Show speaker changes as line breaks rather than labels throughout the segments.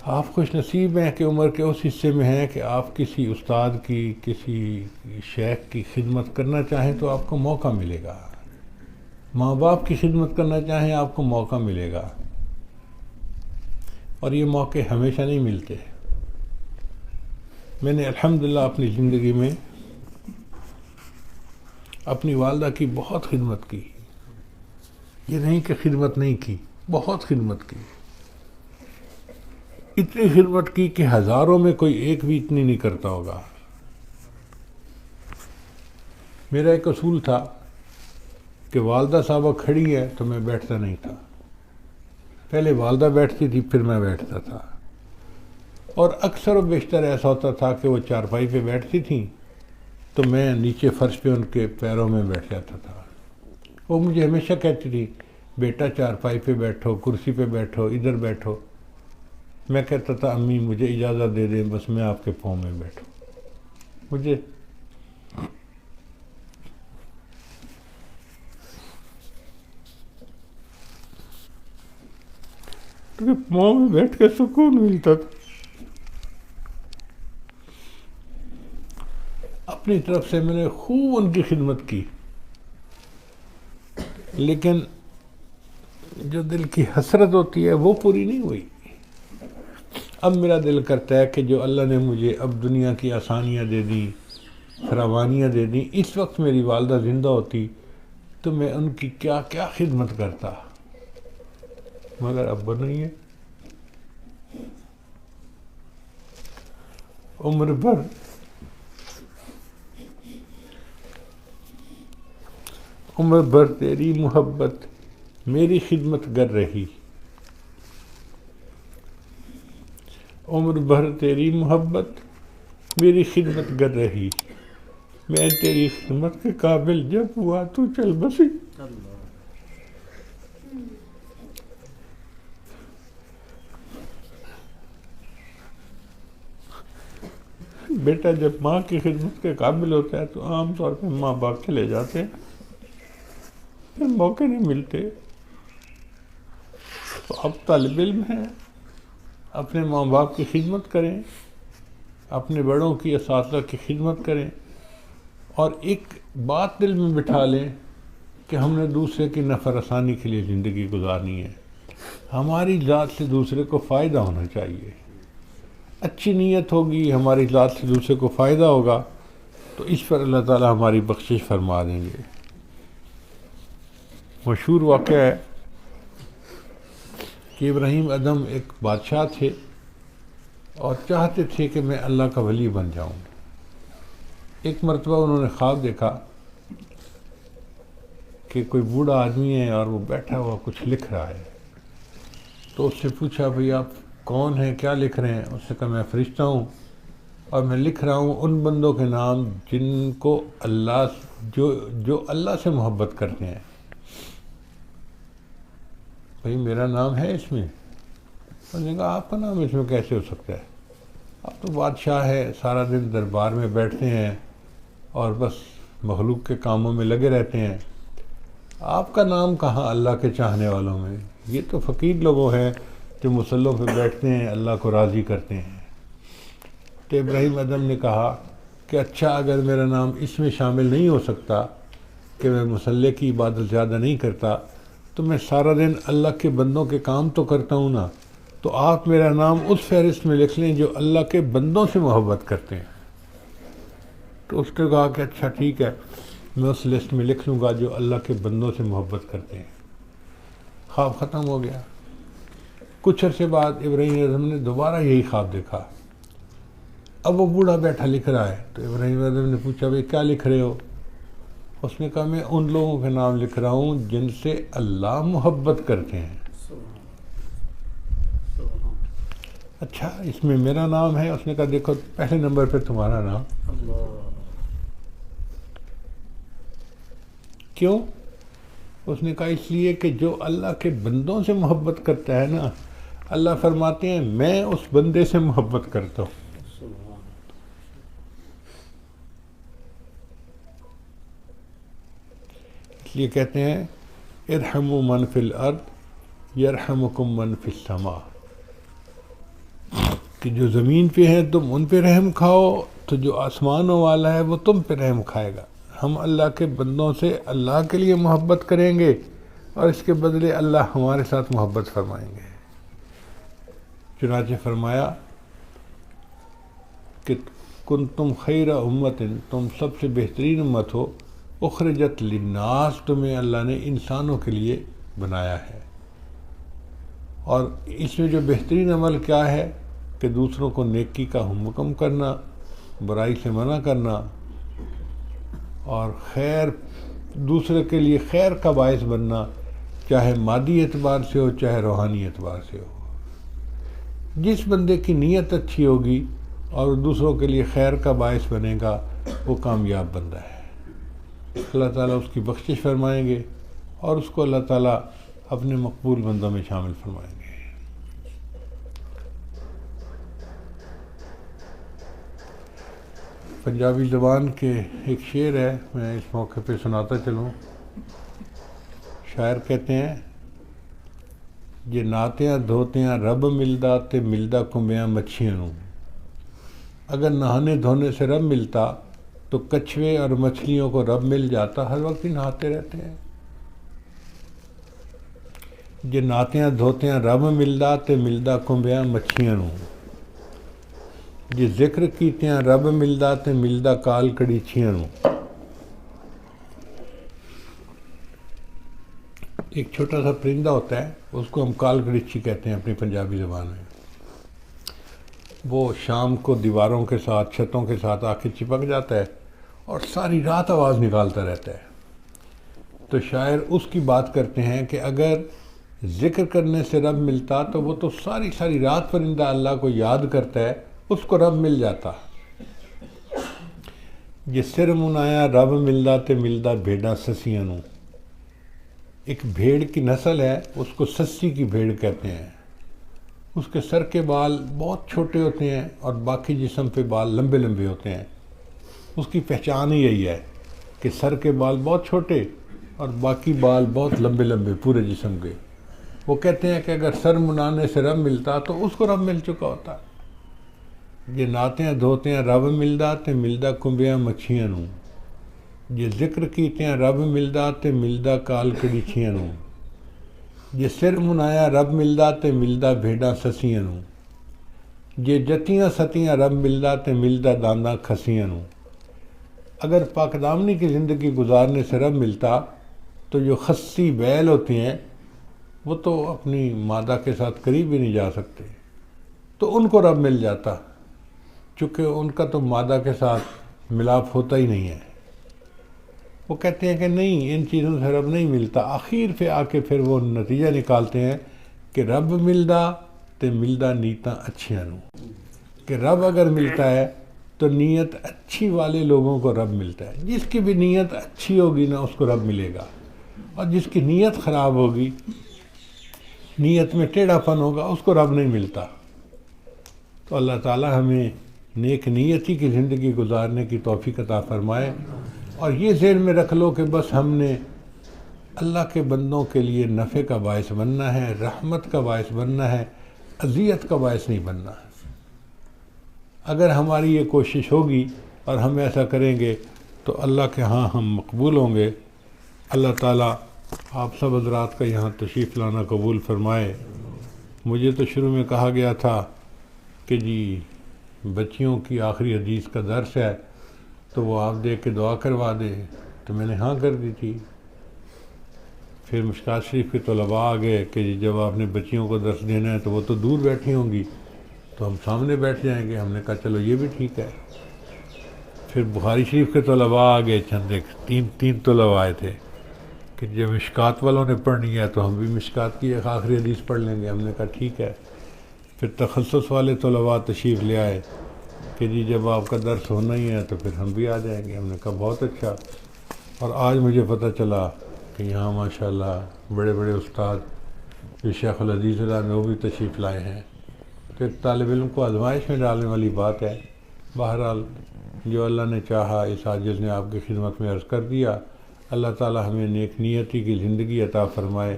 آپ خوش نصیب ہیں کہ عمر کے اس حصے میں ہیں کہ آپ کسی استاد کی، کسی شیخ کی خدمت کرنا چاہیں تو آپ کو موقع ملے گا، ماں باپ کی خدمت کرنا چاہیں آپ کو موقع ملے گا، اور یہ موقع ہمیشہ نہیں ملتے۔ میں نے الحمدللہ اپنی زندگی میں اپنی والدہ کی بہت خدمت کی، یہ نہیں کہ خدمت نہیں کی، بہت خدمت کی، اتنی خدمت کی کہ ہزاروں میں کوئی ایک بھی اتنی نہیں کرتا ہوگا۔ میرا ایک اصول تھا کہ والدہ صاحبہ کھڑی ہے تو میں بیٹھتا نہیں تھا، پہلے والدہ بیٹھتی تھی پھر میں بیٹھتا تھا، اور اکثر و بیشتر ایسا ہوتا تھا کہ وہ چارپائی پہ بیٹھتی تھیں تو میں نیچے فرش پہ ان کے پیروں میں بیٹھ جاتا تھا۔ وہ مجھے ہمیشہ کہتی تھی بیٹا چارپائی پہ بیٹھو، کرسی پہ بیٹھو، ادھر بیٹھو۔ میں کہتا تھا امی مجھے اجازت دے دیں، بس میں آپ کے پاؤں میں بیٹھوں، مجھے پاؤں میں بیٹھ کے سکون ملتا تھا۔ اپنی طرف سے میں نے خوب ان کی خدمت کی، لیکن جو دل کی حسرت ہوتی ہے وہ پوری نہیں ہوئی۔ اب میرا دل کرتا ہے کہ جو اللہ نے مجھے اب دنیا کی آسانیاں دے دیں، فراوانیاں دے دیں، اس وقت میری والدہ زندہ ہوتی تو میں ان کی کیا کیا خدمت کرتا، مگر اب وہ نہیں ہے۔ عمر بھر تیری محبت میری خدمت گر رہی، عمر بھر تیری محبت میری خدمت گر رہی، میں تیری خدمت کے قابل جب ہوا تو چل بسی۔ بیٹا جب ماں کی خدمت کے قابل ہوتا ہے تو عام طور پہ ماں باپ چلے جاتے ہیں، پھر موقع نہیں ملتے۔ تو اب طالب علم ہیں، اپنے ماں باپ کی خدمت کریں، اپنے بڑوں کی، اساتذہ کی خدمت کریں، اور ایک بات دل میں بٹھا لیں کہ ہم نے دوسرے کی نفع رسانی کے لیے زندگی گزارنی ہے، ہماری ذات سے دوسرے کو فائدہ ہونا چاہیے، اچھی نیت ہوگی، ہماری ذات سے دوسرے کو فائدہ ہوگا تو اس پر اللہ تعالی ہماری بخشش فرما دیں گے۔ مشہور واقعہ ہے کہ ابراہیم ادم ایک بادشاہ تھے اور چاہتے تھے کہ میں اللہ کا ولی بن جاؤں۔ ایک مرتبہ انہوں نے خواب دیکھا کہ کوئی بوڑھا آدمی ہے اور وہ بیٹھا ہوا کچھ لکھ رہا ہے، تو اس سے پوچھا بھئی آپ کون ہیں، کیا لکھ رہے ہیں؟ اس نے کہا میں فرشتہ ہوں اور میں لکھ رہا ہوں ان بندوں کے نام جن کو اللہ جو اللہ سے محبت کرتے ہیں۔ بھئی میرا نام ہے اس میں؟ انہوں نے کہا آپ کا نام اس میں کیسے ہو سکتا ہے، آپ تو بادشاہ ہے، سارا دن دربار میں بیٹھتے ہیں اور بس مخلوق کے کاموں میں لگے رہتے ہیں، آپ کا نام کہاں اللہ کے چاہنے والوں میں؟ یہ تو فقیر لوگوں ہیں جو مصلوں پہ بیٹھتے ہیں، اللہ کو راضی کرتے ہیں۔ تو ابراہیم ادم نے کہا کہ اچھا اگر میرا نام اس میں شامل نہیں ہو سکتا کہ میں مصلی کی عبادت زیادہ نہیں کرتا تو میں سارا دن اللہ کے بندوں کے کام تو کرتا ہوں نا، تو آپ میرا نام اس فہرست میں لکھ لیں جو اللہ کے بندوں سے محبت کرتے ہیں۔ تو اس نے کہا کہ اچھا ٹھیک ہے، میں اس لسٹ میں لکھ لوں گا جو اللہ کے بندوں سے محبت کرتے ہیں۔ خواب ختم ہو گیا۔ کچھ عرصے بعد ابراہیم ادم نے دوبارہ یہی خواب دیکھا، اب وہ بوڑھا بیٹھا لکھ رہا ہے۔ تو ابراہیم ادم نے پوچھا بھئی کیا لکھ رہے ہو؟ اس نے کہا میں ان لوگوں کے نام لکھ رہا ہوں جن سے اللہ محبت کرتے ہیں۔ اچھا اس میں میرا نام ہے؟ اس نے کہا دیکھو پہلے نمبر پہ تمہارا نام۔ کیوں؟ اس نے کہا اس لیے کہ جو اللہ کے بندوں سے محبت کرتا ہے نا، اللہ فرماتے ہیں میں اس بندے سے محبت کرتا ہوں۔ اس لیے کہتے ہیں ارحموا من فی الارض یرحمکم من فی السماء۔ کہ جو زمین پہ ہیں تم ان پہ رحم کھاؤ تو جو آسمانوں والا ہے وہ تم پہ رحم کھائے گا. ہم اللہ کے بندوں سے اللہ کے لیے محبت کریں گے اور اس کے بدلے اللہ ہمارے ساتھ محبت فرمائیں گے. چنانچہ فرمایا کہ کنتم خیر امت، تم سب سے بہترین امت ہو، اخرجت للناس، تمہیں اللہ نے انسانوں کے لیے بنایا ہے. اور اس میں جو بہترین عمل کیا ہے کہ دوسروں کو نیکی کا حکم کرنا، برائی سے منع کرنا، اور خیر دوسرے کے لیے خیر کا باعث بننا، چاہے مادی اعتبار سے ہو چاہے روحانی اعتبار سے ہو. جس بندے کی نیت اچھی ہوگی اور دوسروں کے لیے خیر کا باعث بنے گا وہ کامیاب بندہ ہے. اللہ تعالیٰ اس کی بخشش فرمائیں گے اور اس کو اللہ تعالیٰ اپنے مقبول بندوں میں شامل فرمائیں گے. پنجابی زبان کے ایک شعر ہے، میں اس موقع پہ سناتا چلوں. شاعر کہتے ہیں، جے نہاتیاں دھوتیاں رب ملدا تے ملدا کنبیاں مچھیاں نوں. اگر نہانے دھونے سے رب ملتا تو کچھوے اور مچھلیوں کو رب مل جاتا، ہر وقت ہی نہاتے رہتے ہیں. جے نہاتیاں دھوتیاں رب ملدا تے ملدا کنبیاں مچھیاں نوں. جے ذکر کیتیاں رب ملدا تے ملدا کال کڑیچیاں نوں. ایک چھوٹا سا پرندہ ہوتا ہے، اس کو ہم کال کڑیچی کہتے ہیں اپنی پنجابی زبان میں. وہ شام کو دیواروں کے ساتھ چھتوں کے ساتھ آ کے چپک جاتا ہے اور ساری رات آواز نکالتا رہتا ہے. تو شاعر اس کی بات کرتے ہیں کہ اگر ذکر کرنے سے رب ملتا تو وہ تو ساری رات پرندہ اللہ کو یاد کرتا ہے، اس کو رب مل جاتا. جس سر منایا رب ملدا تے ملدا بھیڑاں سسیاں نوں. ایک بھیڑ کی نسل ہے، اس کو سسی کی بھیڑ کہتے ہیں. اس کے سر کے بال بہت چھوٹے ہوتے ہیں اور باقی جسم پہ بال لمبے لمبے ہوتے ہیں. اس کی پہچان ہی یہی ہے کہ سر کے بال بہت چھوٹے اور باقی بال بہت لمبے لمبے پورے جسم کے. وہ کہتے ہیں کہ اگر سر منانے سے رب ملتا تو اس کو رب مل چکا ہوتا. یہ ناتیاں دھوتیاں رب ملدا تے ملدا کنبیاں مچھیاں نوں. جے ذکر کیتیاں رب ملدا تے ملدا کال کڑیچیاں نوں. جے سر منایا رب ملدا تے ملدا بھیڑاں سسیاں نوں. جے جتیاں ستیاں رب ملدا تے ملدا دانداں کھسیاں نوں. اگر پاک دامنی کی زندگی گزارنے سے رب ملتا تو جو خسی بیل ہوتے ہیں وہ تو اپنی مادہ کے ساتھ قریب ہی نہیں جا سکتے، تو ان کو رب مل جاتا، چونکہ ان کا تو مادہ کے ساتھ ملاپ ہوتا ہی نہیں ہے. وہ کہتے ہیں کہ نہیں، ان چیزوں سے رب نہیں ملتا. آخر پہ آ کے پھر وہ نتیجہ نکالتے ہیں کہ رب ملدا تے ملدا نیتاں اچھیاں نوں. کہ رب اگر ملتا ہے تو نیت اچھی والے لوگوں کو رب ملتا ہے. جس کی بھی نیت اچھی ہوگی نا اس کو رب ملے گا، اور جس کی نیت خراب ہوگی، نیت میں ٹیڑھا پن ہوگا، اس کو رب نہیں ملتا. تو اللہ تعالی ہمیں نیک نیتی کی زندگی گزارنے کی توفیق عطا فرمائے. اور یہ ذہن میں رکھ لو کہ بس ہم نے اللہ کے بندوں کے لیے نفع کا باعث بننا ہے، رحمت کا باعث بننا ہے، اذیت کا باعث نہیں بننا. اگر ہماری یہ کوشش ہوگی اور ہم ایسا کریں گے تو اللہ کے ہاں ہم مقبول ہوں گے. اللہ تعالیٰ آپ سب حضرات کا یہاں تشریف لانا قبول فرمائے. مجھے تو شروع میں کہا گیا تھا کہ جی بچیوں کی آخری حدیث کا درس ہے تو وہ آپ دیکھ کے دعا کروا دیں، تو میں نے ہاں کر دی تھی. پھر مشکات شریف کے طلباء آ گئے کہ جی جب آپ نے بچیوں کو درس دینا ہے تو وہ تو دور بیٹھی ہوں گی تو ہم سامنے بیٹھ جائیں گے. ہم نے کہا چلو یہ بھی ٹھیک ہے. پھر بخاری شریف کے طلباء آ گئے، چند ایک تین طلباء آئے تھے کہ جب مشکات والوں نے پڑھنی ہے تو ہم بھی مشکات کی ایک آخری حدیث پڑھ لیں گے. ہم نے کہا ٹھیک ہے. پھر تخصص والے طلباء تشریف لے آئے کہ جی جب آپ کا درس ہونا ہی ہے تو پھر ہم بھی آ جائیں گے. ہم نے کہا بہت اچھا. اور آج مجھے پتہ چلا کہ یہاں ماشاءاللہ بڑے بڑے استاد جو شیخ الحدیث اللہ میں وہ بھی تشریف لائے ہیں. تو ایک طالب علم کو آزمائش میں ڈالنے والی بات ہے. بہرحال جو اللہ نے چاہا اس عاجز نے آپ کی خدمت میں عرض کر دیا. اللہ تعالی ہمیں نیک نیتی کی زندگی عطا فرمائے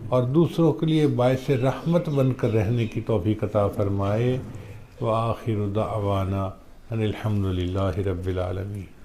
اور دوسروں کے لیے باعث رحمت بن کر رہنے کی توفیق عطا فرمائے. وآخر دعوانا ان الحمد للہ رب العالمین۔